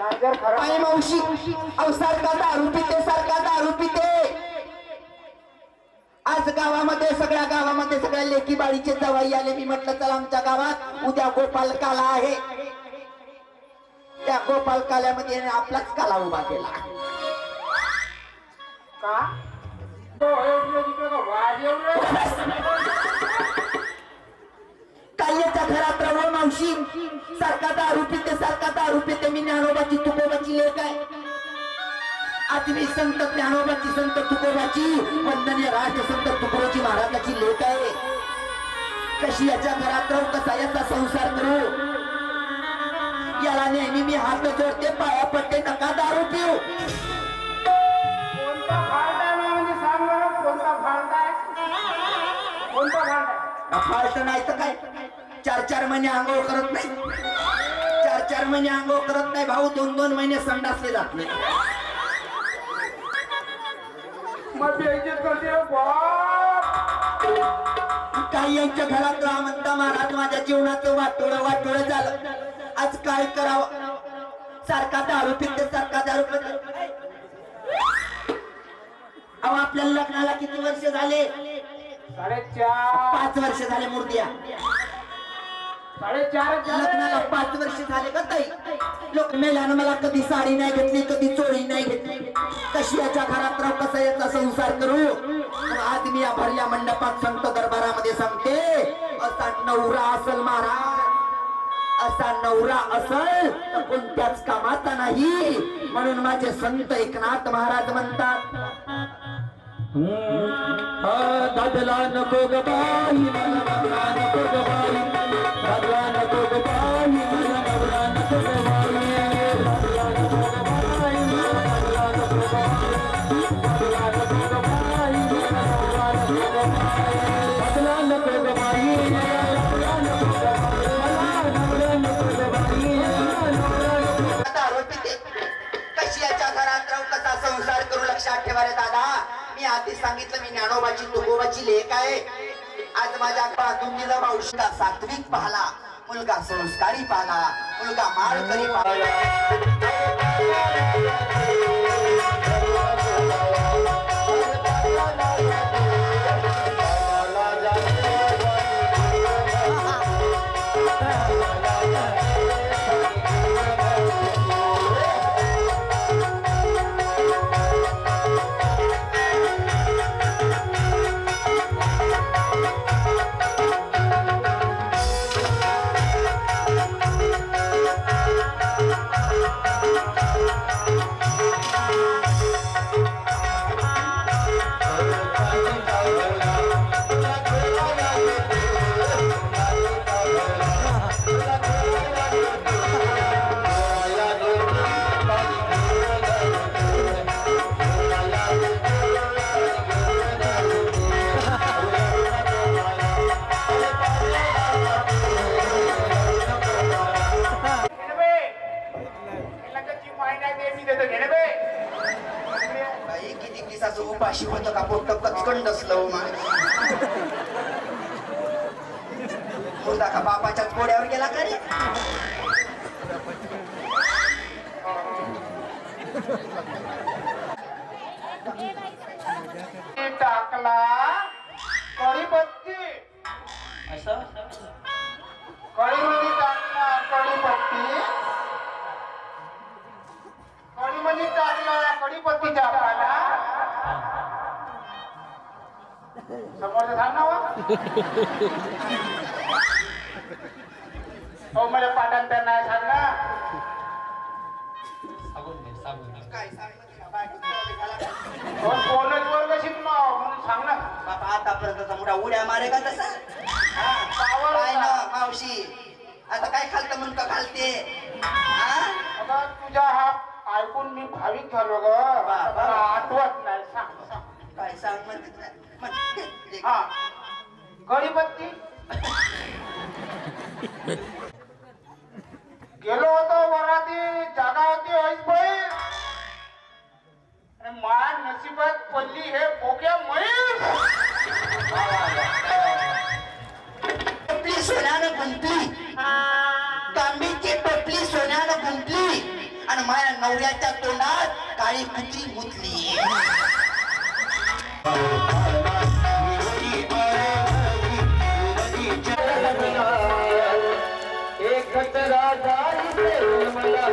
आणि मावशी अहो सारखा दारू पिते, सारखा दारू पिते. आज गावामध्ये सगळ्या लेकी बाळीचे जवाई आले. मी म्हटलं चला आमच्या गावात उद्या गोपाल काला आहे. त्या गोपाल काल्यामध्ये आपलाच काला उभा केला. का काल्याच्या घरात राहू मावशी सारखा दारू पिते, सारखा दारू पिते. मी ज्ञानोबाची तुकोबाची लेक आहे. आज मी संत ज्ञानोबाची, संत तुकोबाची, वंदनीय राष्ट्रसंत तुकोबाची महाराजाची लेक आहे. कशी याच्या घरात राहू, कसा याचा संसार करू. याला नेहमी मी हात जोडते, पाया पडते, नका दारू पिऊ. कोणता फाल्ट आहे म्हणजे सांग बरं, कोणता फाल्ट आहे? कोणता फाल्ट आहे? फाल्ट नाही तर काय, 4-4 महिने आंघोळ करत नाही. 4-4 महिने आंघोळ करत नाही भाऊ. 2-2 महिने संडासले जात नाही. मग बेइज्जत करते रे बाप. काही यांच्या घरात राहा म्हणता महाराज. माझ्या जीवनाचं वाटोळं झालं. आज काय करावं. सारखा दारू पिते, सारखा दारू पिते. अहो आपल्याला लग्नाला किती वर्ष झाले? 4.5 5 वर्ष झाले मूर्त्या. 4.5 लग्नाला 5 वर्ष झाले का ताई? लोक मेल्यानं मला कधी साडी नाही घेतली, कधी चोळी नाही घेतली. कशी याच्या घरात राहू, कसा याचा संसार करू. आज मी या भरल्या मंडपात संत दरबारामध्ये सांगते, असा नवरा असल महाराज, असा नवरा असल तर कोणत्याच कामाचा नाही. म्हणून माझे संत एकनाथ महाराज म्हणतात, दादला नको ग बाई, मला नवरा नको ग बाई, दादला नको ग बाई, मला नवरा नको ग बाई, दादला नको ग बाई, मला नवरा नको ग बाई, दादला नको ग बाई, मला नवरा नको ग बाई, दादला नको ग बाई, मला नवरा नको ग बाई, मला नवरा नको ग बाई, मला नवरा नको ग बाई. दारू पिते, कशी याच्या घरात राहू, कसा संसार करू. लक्षात ठेवा रे दादा. मी आधी सांगितलं मी ज्ञानोबाची तुकोबाची लेक आहे. आज माझ्या बाजूला मावशीला सात्विक पाहला, मुलगा संस्कारी पाहला, मुलगा माळकरी पाहला. उपाशी होतं का पोट कचकंड असलं मुर्दा का बापाच्याच पोड्यावर गेला का रे. टाकला कढीपत्ती, असं कढीमध्ये टाकला कढीपत्ती, कढीमध्ये टाकला कढीपत्तीच्या पाला. समोरचं सांग ना हो, मला पाठांतर नाही सांगला. काय बोनस वर्ग शिकलो म्हणून सांग ना बापा. आतापर्यंतचा मोठा उड्या मारे का तसा. काय ना मावशी, आता काय खालतं म्हणतो घालते. तुझा हा ऐकून मी भाविक झालो ग. मला आठवत नाही. सांग काय सांग म्हणते. हा, कढीपत्ती गेलो होतो वराती, जागा होती ऐसबाई. माझ्या नशिबात पडली हे बोक्या म्हैस. सोन्यानं गुंतली, तांबीची टोपली सोन्यानं गुंतली. आणि माझ्या नवऱ्याच्या तोंडात काळी कुत्री मुतली. एक खतरा जाई से मला